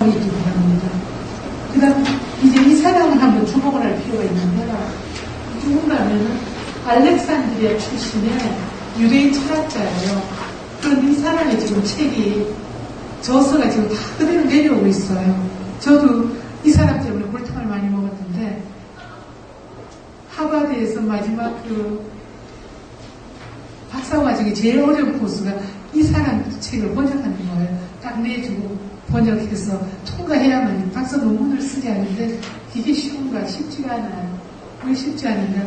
있기 바랍니다. 그 다음 이제 이 사람을 한번 주목을 할 필요가 있는데요. 누군가 하면은 알렉산드리아 출신의 유대인 철학자예요. 그런데 이 사람의 지금 책이 저서가 지금 다 그대로 내려오고 있어요. 저도 이 사람 때문에 골탕을 많이 먹었는데 하버드에서 마지막 박사과정이 제일 어려운 코스가 이 사람 책을 번역하는 거예요. 딱 내주고 번역해서 통과해야만 박사 논문을 쓰게 하는데 이게 쉬운가? 쉽지가 않아요. 왜 쉽지 않은가?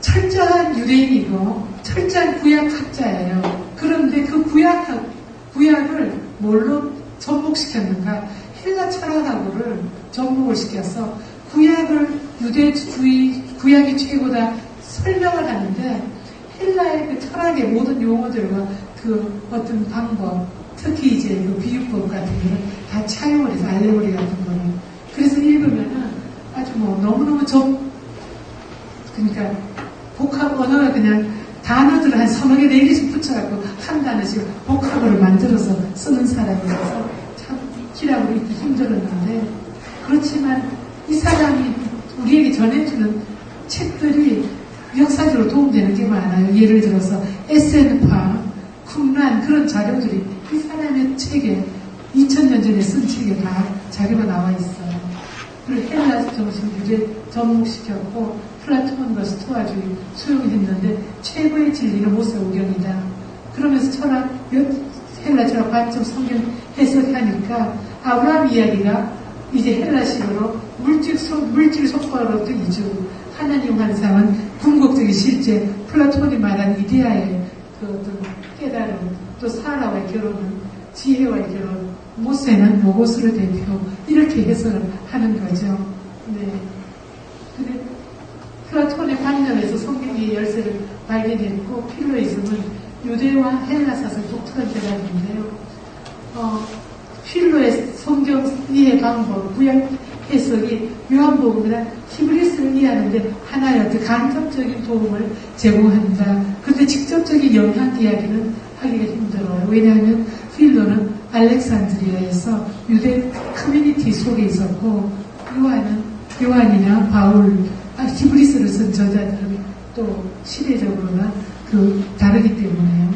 철저한 유대인이고 철저한 구약학자예요. 그런데 그 구약을 뭘로 접목시켰는가? 헬라 철학하고를 접목을 시켜서 구약을 유대주의, 구약이 최고다 설명을 하는데 헬라의 그 철학의 모든 용어들과 그 어떤 방법, 특히 이제 그 비유법 같은 거를 다 차용을 해서 알레고리 같은 거를. 그래서 읽으면은 아주 너무너무 그러니까 복합 언어가 그냥 단어들을 한 3여 개, 4개씩 붙여갖고 한 단어씩 복합어를 만들어서 쓰는 사람이라서 참 기라고 읽기 힘들었는데 그렇지만 이 사람이 우리에게 전해주는 책들이 역사적으로 도움되는 게 많아요. 예를 들어서 에센파, 쿰란 그런 자료들이 이 사람의 책에 2000년 전에 쓴 책에 다 자료가 나와 있어요. 그리고 헬라 정신 유대 접목시켰고 플라톤과 스토아주의 수용했는데 최고의 진리는 모세오경이다. 그러면서 철학, 헬라 철학 관점 성경 해석하니까 아브라함 이야기가 이제 헬라식으로 물질 속과로부터 이주, 하나님 환상은 궁극적인 실제, 플라톤이 말한 이데아의 그 어떤 깨달음, 또 사라와의 결혼은 지혜와의 결혼, 모세는 로고스를 대표, 이렇게 해석을 하는 거죠. 네. 근데 플라톤의 관념에서 성경의 열쇠를 발견했고, 필로이즘은 유대와 헬라 사상 독특한 대답인데요. 필로의 성경 이해 방법, 구약 해석이 요한복음이나 히브리스를 이해하는데 하나의 어떤 간접적인 도움을 제공한다. 그런데 직접적인 영향 이야기는 하기가 힘들어요. 왜냐하면 필로는 알렉산드리아에서 유대 커뮤니티 속에 있었고 요한이나 바울, 히브리스를 쓴 저자들은 또 시대적으로나 다르기 때문에요.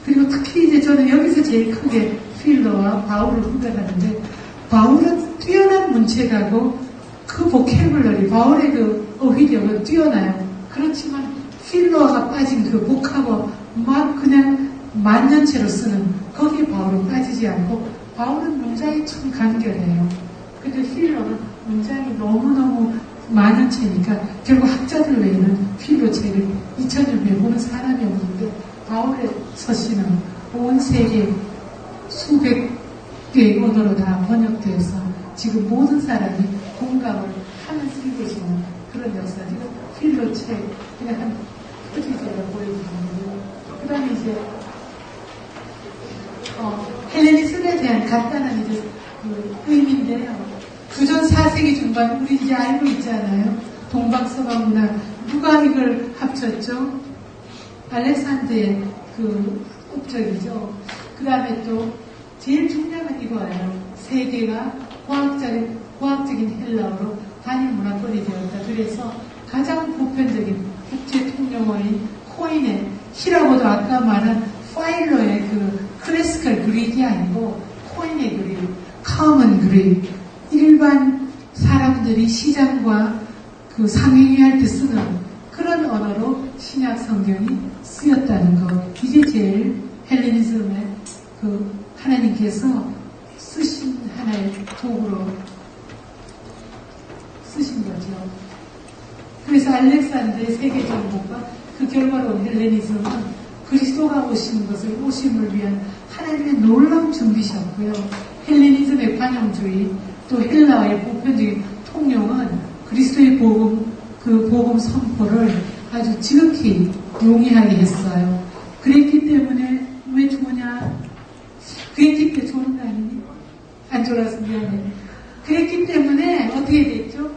그리고 특히 이제 저는 여기서 제일 크게 필로와 바울을 구별하는데 바울은 뛰어난 문체가고 그 보캐블러리, 바울의 그 어휘력은 뛰어나요. 그렇지만 필로가 빠진 그 복합어 막 그냥 만년체로 쓰는 거기에 바울은 빠지지 않고 바울은 문장이 참 간결해요. 근데 필로는 문장이 너무너무 만년체니까 결국 학자들 외에는 필로 책을 2000년 배우는 사람이 없는데 바울의 서신은 온 세계 수백 개의 언어로 다 번역되어서 지금 모든 사람이 공감을 하면서 읽으시는 그런 역사죠. 필로 책 그냥 한 표지제가 보여주는데요. 그 다음에 이제 헬레니즘에 대한 간단한 이제 의미인데요. 구전 4세기 중반 우리 이제 알고 있잖아요. 동방서방 문화 누가 이걸 합쳤죠? 알렉산드의 그 업적이죠. 그 다음에 또 제일 중요한 건 이거예요. 세계가 과학적인 헬라어로 단일 문화권이 되었다. 그래서 가장 보편적인 국제 통용어인 코인의 히라고도 아까 말한 파일러의 그 클래시컬 그릭이 아니고 코인의 그릭, 커먼 그릭, 일반 사람들이 시장과 그 상행위할 때 쓰는 그런 언어로 신약 성경이 쓰였다는 것. 이게 제일 헬레니즘의 하나님께서 쓰신 하나의 도구로 쓰신 거죠. 그래서 알렉산더의 세계 정복과 그 결과로 헬레니즘은 그리스도가 오심을 위한 하나님의 놀라운 준비셨고요. 헬레니즘의 관용주의 또 헬라의 보편적인 통용은 그리스도의 복음 선포를 아주 지극히 용이하게 했어요. 그랬기 때문에 왜 좋으냐? 그랬기 때문에 좋은 거 아니니? 안 좋아서 미안해. 그랬기 때문에 어떻게 됐죠?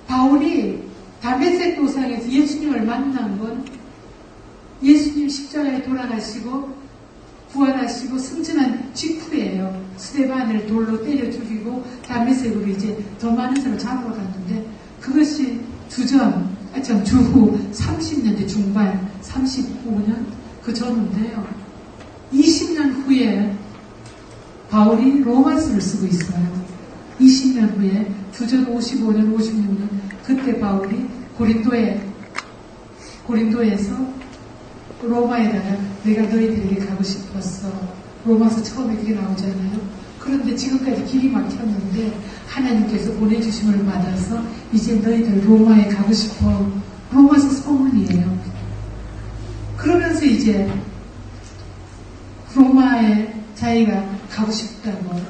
바울이 다메섹 도상에서 예수님을 만난 건 예수님 십자가에 돌아가시고 부활하시고 승천한 직후예요. 거예요. 스데반을 돌로 때려 죽이고 담메색으로 이제 더 많은 사람을 잡으러 갔는데 그것이 주후 30년대 중반, 35년 그 전인데요. 20년 후에 바울이 로마서를 쓰고 있어요. 20년 후에 주전 55년, 56년 그때 바울이 고린도에서 로마에다가 내가 너희들에게 가고 싶었어. 로마서 처음에 그게 나오잖아요. 그런데 지금까지 길이 막혔는데 하나님께서 보내주심을 받아서 이제 너희들 로마에 가고 싶어. 로마서 서문이에요. 그러면서 이제 로마에 자기가 가고 싶다고.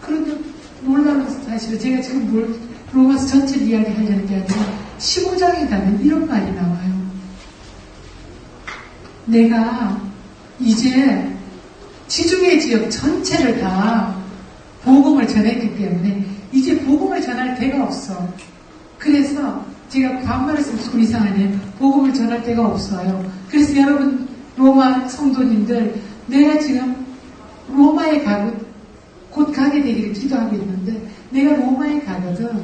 그런데 놀라운 사실은 제가 지금 로마서 전체를 이야기하려는 게 아니라 15장에 가면 이런 말이 나와요. 내가 이제 지중해 지역 전체를 다 복음을 전했기 때문에 이제 복음을 전할 데가 없어. 그래서 제가 반말했으면 좀 이상하네. 복음을 전할 데가 없어요. 그래서 여러분 로마 성도님들 내가 지금 로마에 곧 가게 되기를 기도하고 있는데 내가 로마에 가거든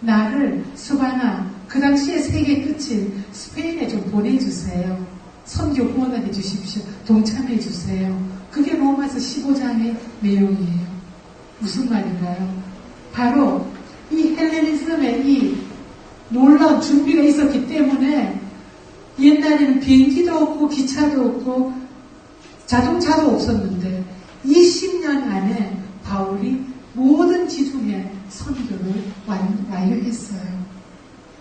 나를 스바나 그 당시에 세계 끝인 스페인에 좀 보내주세요. 선교 후원해 주십시오. 동참해 주세요. 그게 로마서 15장의 내용이에요. 무슨 말인가요? 바로 이 헬레니즘의 이 놀라운 준비가 있었기 때문에 옛날에는 비행기도 없고 기차도 없고 자동차도 없었는데 20년 안에 바울이 모든 지중해 선교를 완료했어요.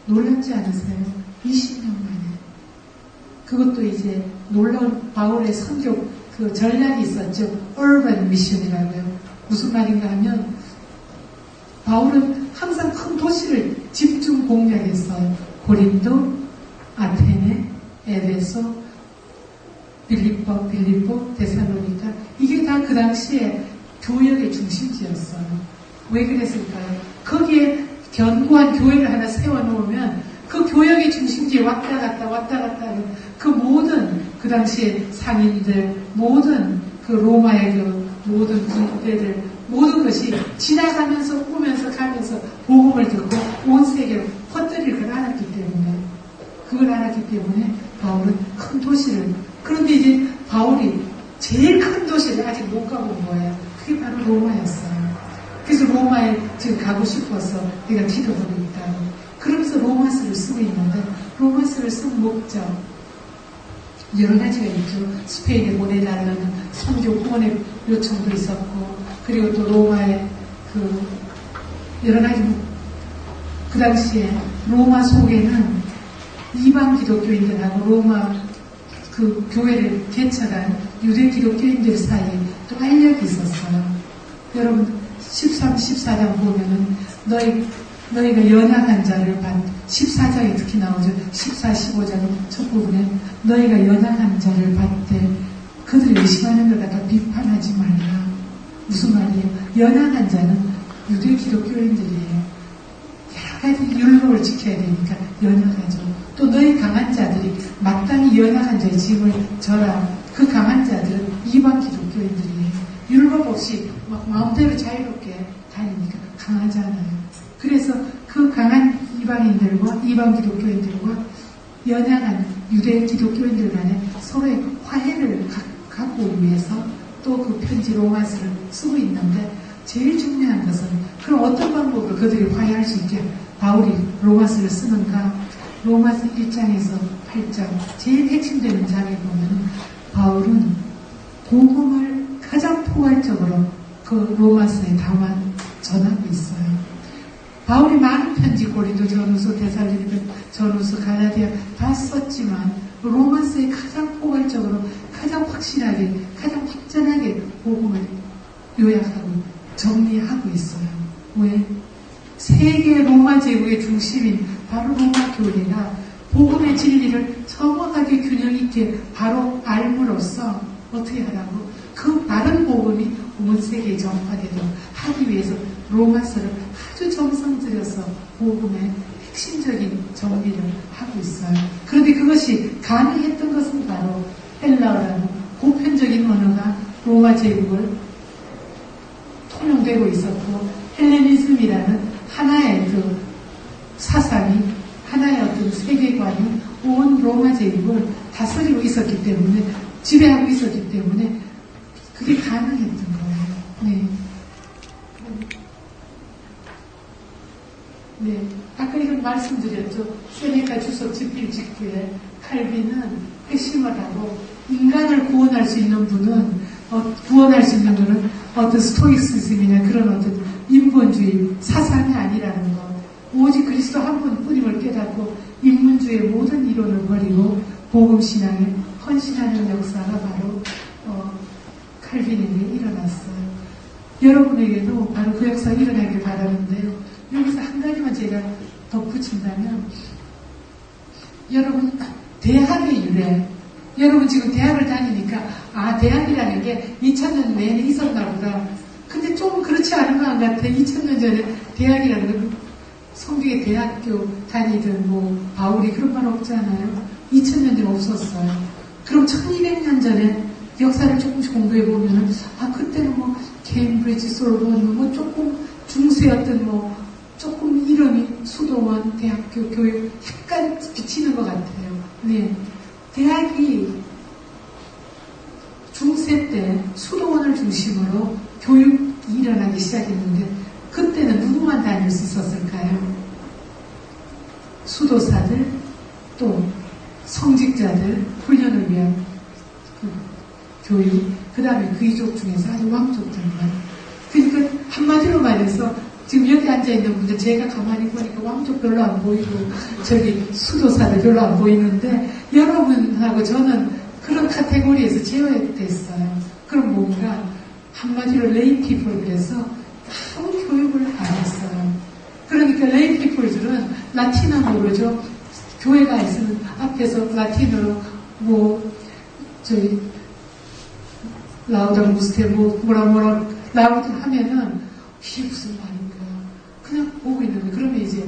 놀랍지 않으세요? 20년 만에. 그것도 이제 놀라운 바울의 선교 그 전략이 있었죠. urban mission이라고요. 무슨 말인가 하면 바울은 항상 큰 도시를 집중 공략했어요. 고린도, 아테네, 에베소, 빌립보, 데살로니가 이게 다 그 당시에 교역의 중심지였어요. 왜 그랬을까요? 거기에 견고한 교회를 하나 세워놓으면 그 교역의 중심지에 왔다 갔다 하는 그 모든 그 당시에 상인들, 모든 그 로마의 그 모든 군대들, 모든 것이 지나가면서 오면서 가면서 복음을 듣고 온 세계로 퍼뜨릴 그걸 알았기 때문에 바울은 큰 도시를, 그런데 이제 바울이 제일 큰 도시를 아직 못 가본 거예요. 그게 바로 로마였어요. 그래서 로마에 지금 가고 싶어서 내가 기도하고 있다고. 그러면서 로마서를 쓰고 있는데 로마서를 쓴 목적 여러 가지가 있죠. 스페인에 보내달라는 선교 후원의 요청도 있었고, 그리고 또 로마의 그 여러 가지, 그 당시에 로마 속에는 이방 기독교인들하고 로마 그 교회를 개척한 유대 기독교인들 사이에 또 알력이 있었어요. 여러분 13, 14장 보면은 너희가 연약한 자를 14장에 특히 나오죠. 14, 15장 첫 부분에 너희가 연약한 자를 받되 그들을 의심하는 걸 갖다 비판하지 말라. 무슨 말이에요? 연약한 자는 유대 기독교인들이에요. 여러 가지 율법을 지켜야 되니까 연약하죠. 또 너희 강한 자들이 마땅히 연약한 자의 짐을 져라. 그 강한 자들은 이방 기독교인들이에요. 율법 없이 막 마음대로 자유롭게 다니니까 강하잖아요. 그래서 그 강한 이방인들과 이방 기독교인들과 연약한 유대 기독교인들 간에 서로의 화해를 갖고 위해서 또 그 편지 로마서를 쓰고 있는데, 제일 중요한 것은 그럼 어떤 방법으로 그들이 화해할 수 있게 바울이 로마서를 쓰는가? 로마서 1장에서 8장 제일 핵심되는 장에 보면 바울은 복음을 가장 포괄적으로 그 로마서에 담아 전하고 있어요. 바울이 많은 편지, 고린도 전후서, 데살로니가 전후서, 갈라디아 다 썼지만 로마서에 가장 포괄적으로, 가장 확실하게, 가장 확전하게 복음을 요약하고 정리하고 있어요. 왜? 세계 로마 제국의 중심인 바로 로마 교회가 복음의 진리를 정확하게 균형 있게 바로 알므로써 어떻게 하라고? 그 바른 복음이 온 세계에 전파되도록 하기 위해서 로마서를 아주 정성 들여서 복음의 핵심적인 정리를 하고 있어요. 그런데 그것이 가능했던 것은 바로 헬라어라는 보편적인 언어가 로마 제국을 활용되고 있었고, 헬레니즘이라는 하나의 그 사상이, 하나의 어떤 세계관이 온 로마 제국을 다스리고 있었기 때문에, 지배하고 있었기 때문에 그게 가능했던 거예요. 네. 네. 아까 이런 말씀드렸죠. 세네카 주석 집필 직후에 칼빈은 핵심을 하고, 인간을 구원할 수 있는 분은, 어떤 스토이시즘이나 그런 어떤 인본주의 사상이 아니라는 것. 오직 그리스도 한 분뿐임을 깨닫고 인문주의의 모든 이론을 버리고 복음신앙에 헌신하는 역사가 바로 칼빈에게 일어났어요. 여러분에게도 바로 그 역사가 일어나길 바라는데요. 여기서 한 가지만 제가 덧붙인다면, 여러분 대학의 유래, 여러분 지금 대학을 다니니까 대학이라는 게 2000년 내내 있었나 보다. 근데 좀 그렇지 않은 것 같아. 2000년 전에 대학이라는 건 성경의 대학교 다니든 바울이 그런 말 없잖아요. 2000년 전에 없었어요. 그럼 1200년 전에 역사를 조금씩 공부해 보면은 그때는 케임브리지, 소르본 조금 중세였던 조금 이름이 수도원 대학교 교육 약간 비치는 것 같아요. 네. 대학이 중세 때 수도원을 중심으로 교육이 일어나기 시작했는데, 그때는 누구만 다닐 수 있었을까요? 수도사들, 또 성직자들, 훈련을 위한 교육, 그 다음에 귀족 중에서 아주 왕족들만. 그러니까 한마디로 말해서 지금 여기 앉아있는 분들, 제가 가만히 보니까 왕족 별로 안 보이고 저기 수도사들 별로 안 보이는데, 여러분하고 저는 그런 카테고리에서 제외됐어요. 그럼 뭔가 한마디로 레이피플, 그래서 아무 교육을 안 했어요. 그러니까 레이피플들은 라틴어 모르죠. 교회가 있으면 앞에서 라틴어로 라우다 무스테 뭐라 라우드 하면은 이게 무슨 말인가 그냥 보고 있는 거예요. 그러면 이제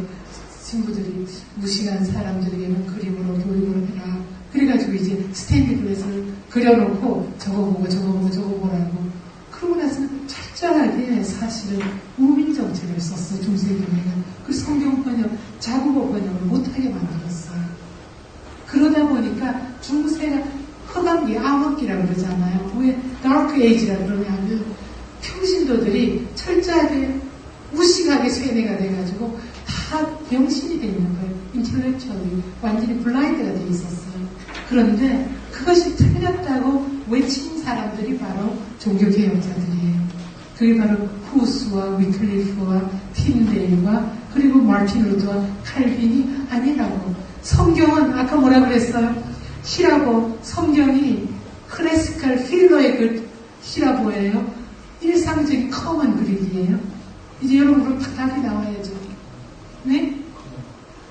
친구들이 무식한 사람들에게는 그림으로 교육을 해라. 그래가지고 이제 스탠디블렛을 그려놓고 저거 보고 보라고. 그러고 나서는 철저하게 사실은 우민 정책을 썼어요. 중세교회는. 그래서 성경 번역, 자국어 번역을 못하게 만들었어요. 그러다 보니까 중세가 흑암기, 암흑기라고 그러잖아요. 왜 다크 에이지라고 그러냐면 평신도들이 철저하게 무식하게 세뇌가 돼가지고 다 병신이 돼 있는 거예요. 인텔렉츄얼이 완전히 블라인드가 돼 있었어요. 그런데 그것이 틀렸다고 외친 사람들이 바로 종교개혁자들이에요. 그게 바로 후스와 위클리프와 틴데일과 그리고 마틴 루터와 칼빈이 아니라고. 성경은 아까 뭐라 그랬어요? 히라보, 성경이 클래시컬 필러의 그 히라보예요. 일상적인 커먼 그릭이에요. 이제 여러분 그럼 답이 나와야죠. 네?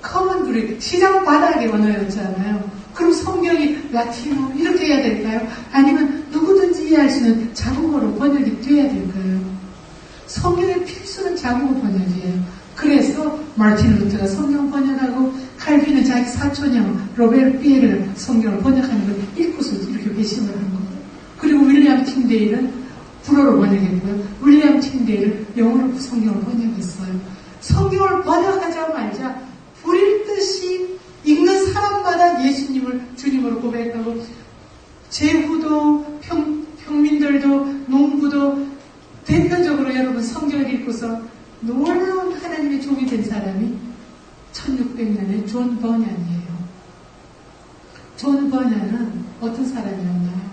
커먼 그릭, 시장 바닥의 언어였잖아요. 그럼 성경이 라틴어 이렇게 해야 될까요? 아니면 누구든지 이해할 수 있는 자국어로 번역이 돼야 될까요? 성경의 필수는 자국어 번역이에요. 그래서 마틴 루터가 성경 번역하고 칼빈은 자기 사촌형 로베르 피에르가 성경을 번역하는 걸 읽고서 이렇게 배신을 한 거예요. 그리고 윌리엄 틴데일은 불어로 번역했고요. 윌리엄 틴데일은 영어로 성경을 번역했어요. 성경을 번역하자마자 불일 듯이 읽는 사람마다 예수님을 주님으로 고백하고, 제후도 평민들도 농부도 대표적으로 여러분 성경을 읽고서 놀라운 하나님의 종이 된 사람이 1600년에 존 버년이에요. 존 버년은 어떤 사람이었나요?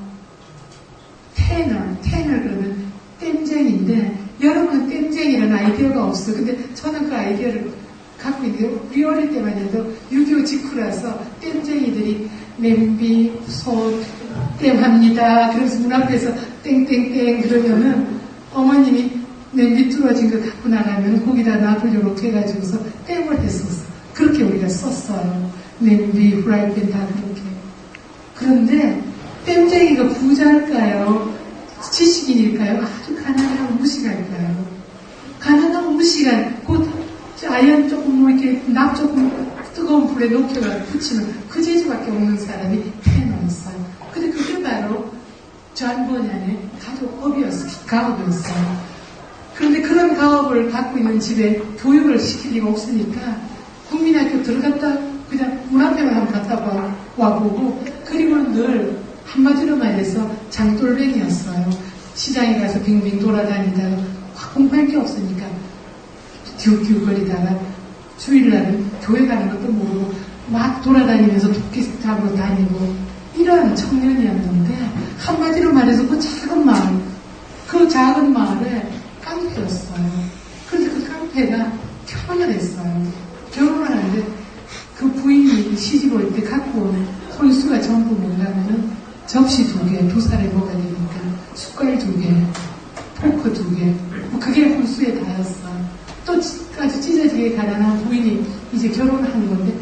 테너 그러면 땜쟁인데, 여러분은 땜쟁이라는 아이디어가 없어요. 근데 저는 그 아이디어를 갖고 있는데, 우리 어릴 때만 해도 6.25 직후라서 땜쟁이들이 냄비, 솥, 땜합니다. 그래서 문 앞에서 땡땡땡 그러면은 어머님이 냄비 뚫어진 거 갖고 나가면 거기다 납을 이렇게 해가지고서 땜을 했었어. 그렇게 우리가 썼어요. 냄비, 후라이팬 다 그렇게. 그런데 땜쟁이가 부자일까요? 지식인일까요? 아주 가난하고 무식할까요? 가난하고 무식한, 곧 아연 조금 이렇게 납 조금 뜨거운 불에 녹여가 붙이면 그 재주밖에 없는 사람이 테너였어요. 근데 그게 바로 존 버년의 가족 업이었어요. 가업이었어요. 그런데 사업을 갖고 있는 집에 교육을 시킬 리가 없으니까 국민학교 들어갔다 그냥 문 앞에만 한번 갔다 와보고, 그리고 늘 한마디로 말해서 장돌뱅이였어요. 시장에 가서 빙빙 돌아다니다가 공부할 게 없으니까 기웃기웃거리다가 주일날은 교회 가는 것도 모르고 막 돌아다니면서 토끼 잡으러 다니고 이런 청년이었는데, 한마디로 말해서 그 작은 마을에 깡패였어요. 그런데 그 깡패가 결혼을 했어요. 결혼을 하는데 그 부인이 시집 올 때 갖고 온 혼수가 전부 뭔가면은 접시 2개, 2살에 먹어야 되니까 숟갈 2개, 포크 2개, 뭐 그게 혼수에 다였어. 또 아주 찢어지게 가난한 부인이 이제 결혼을 한 건데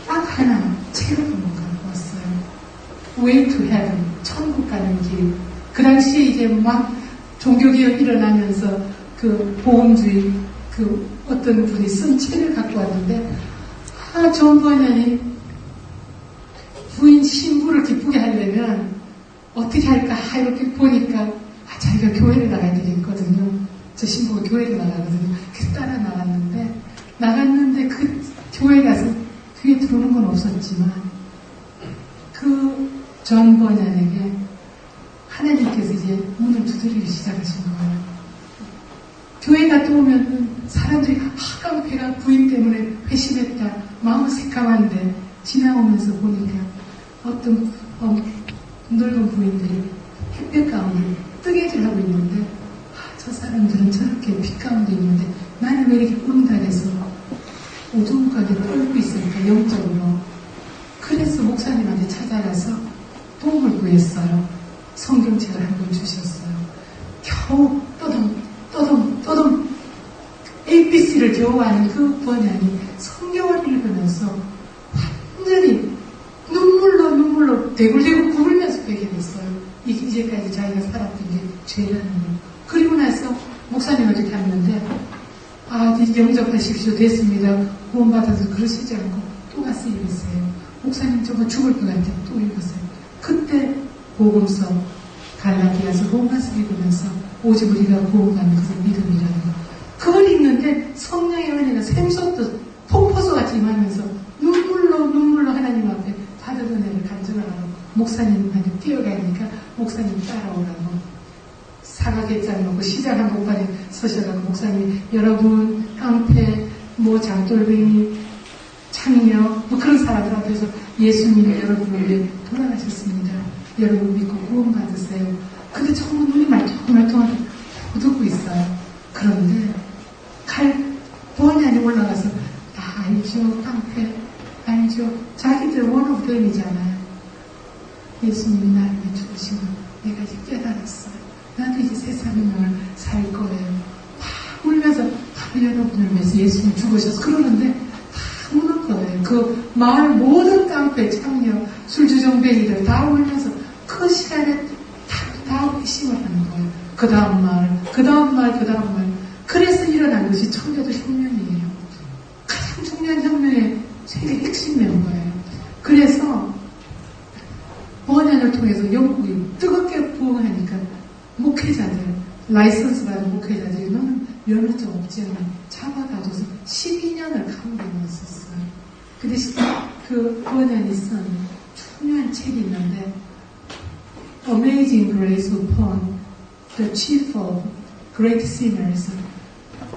딱 하나 책을 한번 갖고 왔어요. Way to Heaven, 천국 가는 길. 그 당시에 이제 막 종교개혁 일어나면서 그 보험주의 그 어떤 분이 쓴 책을 갖고 왔는데, 존 버년이 부인 신부를 기쁘게 하려면 어떻게 할까 이렇게 보니까 자기가 교회를 나가야 되겠거든요. 저 신부가 교회를 나가거든요. 그래서 따라 나갔는데 그 교회 가서 귀에 들어오는 건 없었지만 그 존 버년에게 하나님께서 이제 문을 두드리기 시작하신 거예요. 교회 갔다 오면 사람들이 깡패가 부인 때문에 회심했다, 마음은 새까만데 지나오면서 보니까 어떤 늙은 부인들이 햇볕 가운데 뜨개질하고 있는데, 저 사람들은 저렇게 빛 가운데 있는데 나는 왜 이렇게 꽁달해서 어두움까지 떨고 있을까, 영적으로. 그래서 목사님한테 찾아가서 도움을 구했어요. 성경책을 한 권 주셨어요. 겨우 떠듬 ABC를 겨우 아는 그 번역이 성경을 읽으면서 완전히 눈물로 대굴대굴 굴면서 베게 됐어요. 이제까지 자기가 살았던 게 죄라는 거. 그리고 나서 목사님한테 갔는데, 이제 영접하십시오. 됐습니다. 구원받아서 그러시지 않고 또 가서 읽으세요. 목사님 정말 죽을 것 같아. 또 읽으세요. 그때 복음서, 갈라디아서, 로마서 읽으면서 오직 우리가 구원받는 것은 믿음이라는 거. 그걸 읽는데 성령의 은혜가 샘솟듯 폭포수같이 임하면서 눈물로 하나님 앞에 받은 은혜를 간증하라고 목사님한테 뛰어가니까 목사님 따라오라고 사각개장 놓고 시장 한복판에 서셔가지고 목사님, 여러분 깡패, 장돌뱅이, 창녀 뭐 그런 사람들 앞에서 예수님이 여러분을 위해 돌아가셨습니다. 여러분 믿고 구원받으세요. 근데 정말 눈이 말똥말똥하게 어둡고 있어요. 그런데 번연이 올라가서 다 알죠. 깡패 알죠. 자기들 원오브댐이잖아요. 예수님이 나를 위해 죽으신 걸 내가 이제 깨달았어요. 나도 이제 세상의 명을 살 거예요. 막 울면서 바로 여러분을 위해서 예수님 죽으셔서 그러는데 다 우는 거예요. 그 마을 모든 깡패, 창녀, 술주정뱅이들 다 울면서 그 시간에 다 회심을 하는 거예요. 그 다음 말. 그래서 일어난 것이 청교도 혁명이에요. 가장 중요한 혁명의 세계 핵심 멤버예요. 그래서 번연을 통해서 영국이 뜨겁게 부흥하니까 목회자들, 라이선스 받은 목회자들이 너는 면허증 없지 않나 잡아가줘서 12년을 감옥에 넣었었어요. 근데 그 번연이 쓴 중요한 책이 있는데 Amazing Grace upon the Chief of Great Sinners,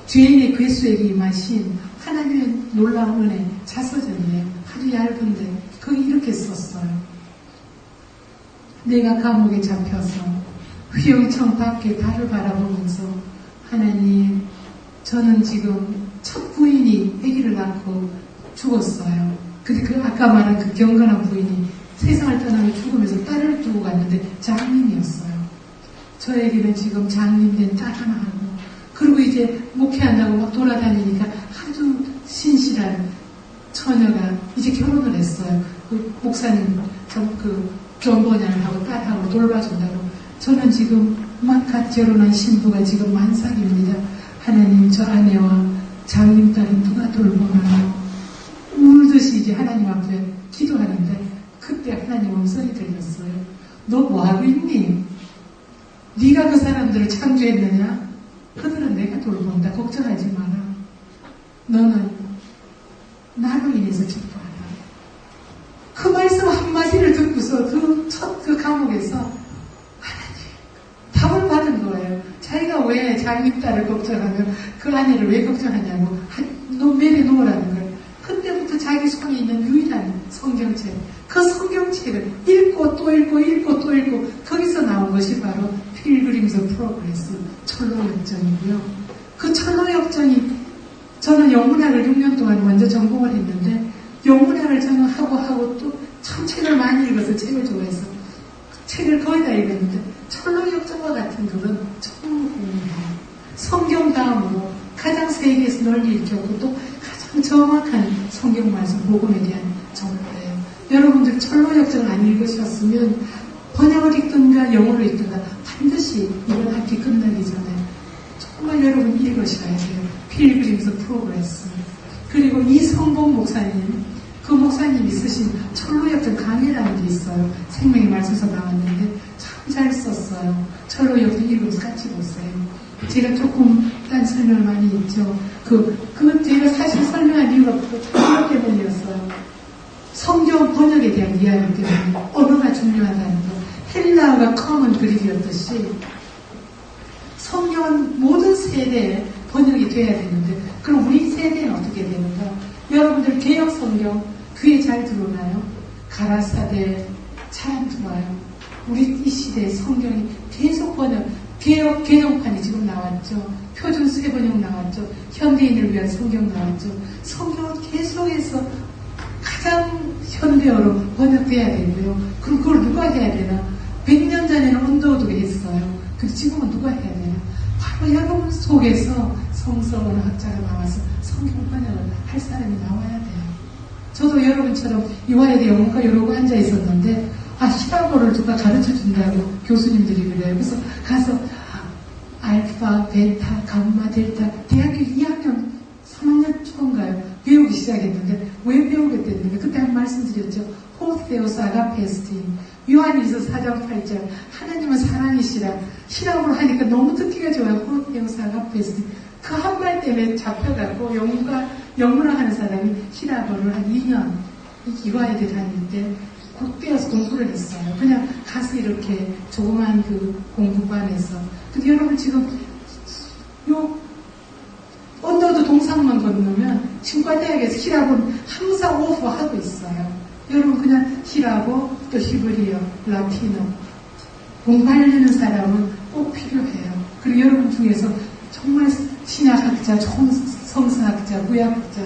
죄인의 괴수에게 임하신 하나님의 놀라운 은혜 자서전이에요. 아주 얇은데 거기 이렇게 썼어요. 내가 감옥에 잡혀서 휘영청 밖에 달을 바라보면서 하나님, 저는 지금 첫 부인이 아기를 낳고 죽었어요. 근데 그 아까 말한 그 경건한 부인이 세상을 떠나며 죽으면서 딸을 두고 갔는데 장님이었어요. 저에게는 지금 장님된 딸 하나 하고, 그리고 이제 목회한다고 막 돌아다니니까 아주 신실한 처녀가 이제 결혼을 했어요. 그 목사님, 존 번연하고 딸하고 돌봐준다고. 저는 지금 막 갓 결혼한 신부가 지금 만삭입니다. 하나님, 저 아내와 장님 딸은 누가 돌보나요? 울듯이 이제 하나님 앞에 기도하는데 그때 하나님 음성이 들렸어요. 너 뭐하고 있니? 네가 그 사람들을 창조했느냐? 그들은 내가 돌본다. 걱정하지 마라. 너는 나로 인해서 기뻐하라. 그 말씀 한마디를 듣고서 그 감옥에서 하나님 답을 받은 거예요. 자기가 왜 자기 딸을 걱정하면 그 아내를 왜 걱정하냐고 매래 놓으라는 거예요. 그때부터 자기 손에 있는 유일한 성경책, 그 성경책을 읽고 또 읽고 읽고 또 읽고 거기서 나온 것이 바로 필그림스 프로그레스 철로역정이고요. 그 철로역정이 저는 영문학을 6년 동안 먼저 전공을 했는데 영문학을 저는 하고 또 참 책을 많이 읽어서 책을 좋아해서 책을 거의 다 읽었는데 철로역정과 같은 글은 처음 공부해요. 성경 다음으로 가장 세계에서 널리 읽혔고 또 가장 정확한 성경 말씀 복음에 대한 정보예요. 여러분들 철로역정 안 읽으셨으면 번역을 읽든가 영어로 읽든가 반드시 이번 학기 끝나기 전에 정말 여러분 읽으셔야 돼요. 필그림스 프로그레스. 그리고 이성봉 목사님, 그 목사님이 쓰신 철로역정 강해라는 게 있어요. 생명의 말씀에서 나왔는데 참 잘 썼어요. 철로역정 읽으면서 같이 보세요. 제가 조금 딴 설명을 많이 했죠. 그건 제가 사실 설명한 이유가 이것 때문이었어요. 성경 번역에 대한 이야기 때문에 언어가 중요하다는 거. 헬라어가 커먼 그릭이었듯이 성경은 모든 세대에 번역이 돼야 되는데 그럼 우리 세대는 어떻게 되는가? 여러분들 개혁 성경 귀에 잘 들어오나요? 가라사대 잘 안 들어와요. 우리 이 시대의 성경이 계속 번역, 개혁 개정판이 지금 나왔죠. 표준 세번역 나왔죠. 현대인을 위한 성경 나왔죠. 성경은 계속해서 가장 현대어로 번역돼야 되고요. 그럼 그걸 누가 해야 되나? 100년 전에는 언더우드가 했어요. 근데 지금은 누가 해야 되나? 바로 여러분 속에서 성서 언어학자가 나와서 성경 번역을 할 사람이 나와야 돼요. 저도 여러분처럼 이화여대 영문과 이러고 앉아 있었는데 히라보를 누가 가르쳐 준다고 교수님들이 그래요. 그래서 가서 알파, 베타, 감마, 델타 대학교 2학년 3학년 초인가요? 배우기 시작했는데 왜 배우게 됐는데 그때 한 말씀드렸죠. 호세오스 아가페스틴 요한일서 4장 8절 하나님은 사랑이시라 히라보를 하니까 너무 듣기가 좋아요. 호세오스 아가페스틴 그 한 말 때문에 잡혀가고 영문을 하는 사람이 히라보를 한 2년 이화여대 다닐 때 국대에서 공부를 했어요. 그냥 가서 이렇게 조그만 그 공부반에서. 근데 여러분 지금 언더도 동상만 건너면 신과대학에서 히라보는 항상 오퍼하고 있어요. 여러분 그냥 히라보 또 히브리어, 라틴어 공부하려는 사람은 꼭 필요해요. 그리고 여러분 중에서 정말 신학학자, 좋은 성서학자, 구약학자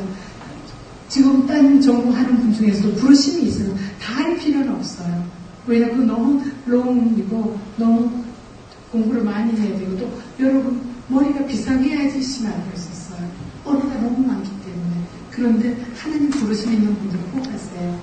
지금 딴 전공하는 분 중에서도 부르심이 있으면 다 할 필요는 없어요. 왜냐면 그 너무 롱이고 너무 공부를 많이 해야 되고 또 여러분 머리가 비상해야지 심하게 할 수 있어요. 언어가 너무 많기 때문에. 그런데 하나님 부르심 있는 분들 꼭 하세요.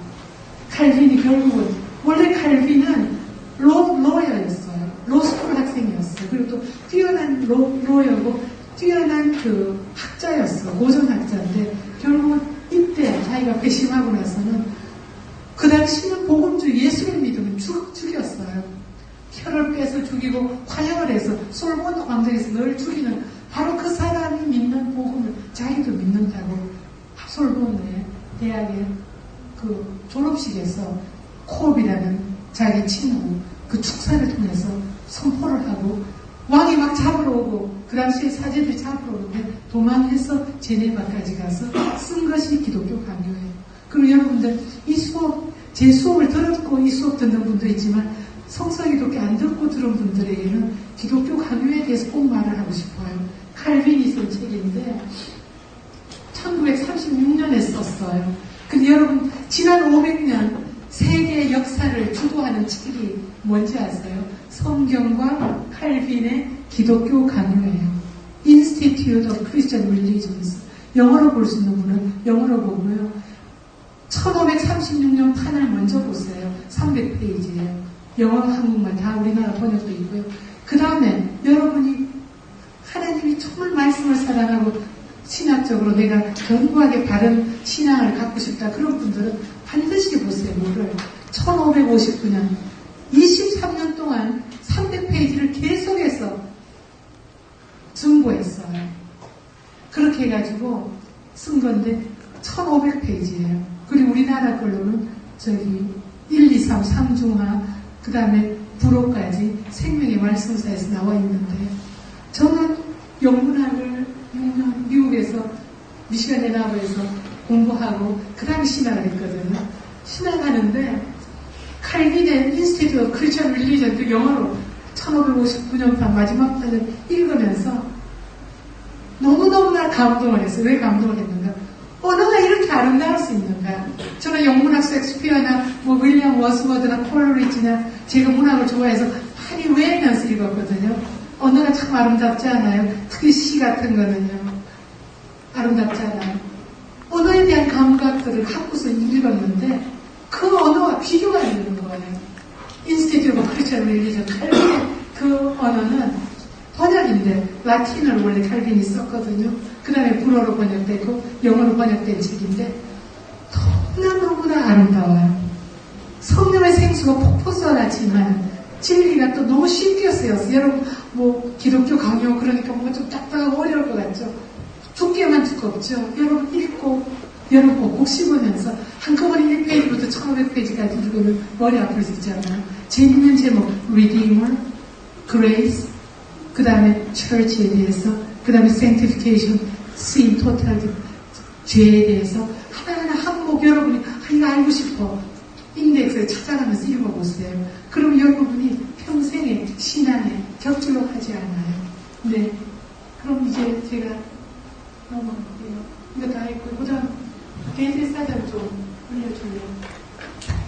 칼빈이 결국은 원래 칼빈은 로여였어요. 로스쿨 학생이었어요. 그리고 또 뛰어난 로여고 뛰어난 그 학자였어. 고전학자인데 결국은 이때 자기가 배심하고 나서는 그 당시는 복음주의 예수를 믿으면 죽였어요. 혀를 빼서 죽이고 화형을 해서 솔몬 광장에서 늘 죽이는 바로 그 사람이 믿는 복음을 자기도 믿는다고 솔몬의 대학의 그 졸업식에서 콥이라는 자기 친구 그 축사를 통해서 선포를 하고 왕이 막 잡으러 오고 그 당시에 사제들이 잡으러 오는데 도망해서 제네바까지 가서 쓴 것이 기독교 강요예요. 그리고 여러분들 이 수업 제 수업을 들었고 이 수업 듣는 분도 있지만 성서기독교 안 듣고 들은 분들에게는 기독교 강요에 대해서 꼭 말을 하고 싶어요. 칼빈이 쓴 책인데 1936년에 썼어요. 근데 여러분 지난 500년 세계의 역사를 주도하는 책이 뭔지 아세요? 성경과 칼빈의 기독교 강요예요. Institute of Christian Religions. 영어로 볼 수 있는 분은 영어로 보고요. 1536년 판을 먼저 보세요. 300페이지예요. 영어, 한국말 다 우리나라 번역도 있고요. 그 다음에 여러분이 하나님이 정말 말씀을 사랑하고 신학적으로 내가 견고하게 바른 신앙을 갖고 싶다. 그런 분들은 반드시 보세요. 뭐를 1559년 23년 동안 300페이지를 계속해서 증보했어요. 그렇게 해가지고 쓴 건데 1500페이지예요. 그리고 우리나라 걸로는 저기 1, 2, 3, 삼중하 그 다음에 불호까지 생명의 말씀사에서 나와 있는데 저는 영문학을 6년 미국에서 미시간 애나버에서 공부하고 그 다음에 신학을 했거든요. 신학하는데 칼빈의 인스티튜트 오브 크리스천 릴리전도 영어로 1559년판 마지막 편을 읽으면서 너무너무나 감동을 했어요. 왜 감동을 했는가? 언어가 이렇게 아름다울 수 있는가? 저는 영문학 섹스피어나 뭐 윌리엄 워스워드나 콜리지나 제가 문학을 좋아해서 많이 외우면서 읽었거든요. 언어가 참 아름답지 않아요? 특히 시 같은 거는요. 아름답지 않아요. 언어에 대한 감각들을 갖고서 읽었는데 그 언어와 비교가 안 되는 거예요. 인스티튜트 오브 크리스천 릴리전 칼빈의 그 언어는 번역인데 라틴어를 원래 칼빈이 썼거든요. 그 다음에 불어로 번역되고 영어로 번역된 책인데 너무나 아름다워요. 성령의 생수가 폭포 쏟아지만 진리가 또 너무 쉽게 쓰여서 여러분 뭐 기독교 강요 그러니까 뭔가 좀 딱딱하고 어려울 것 같죠. 두께만 두껍죠. 여러분 읽고 여러분 꼭꼭 씹으면서 한꺼번에 1페이지부터 1500페이지까지 읽으면 머리 아플 수 있잖아요. 재밌는 제목 Redeemer, Grace, 그 다음에 Church에 대해서, 그 다음에 Sanctification, Sin, Total, 죄에 대해서 하나하나 항목 여러분이 이거 알고 싶어 인덱스에 찾아가면서 읽어보세요. 그럼 여러분이 평생에 신앙에 격주로 하지 않아요. 네.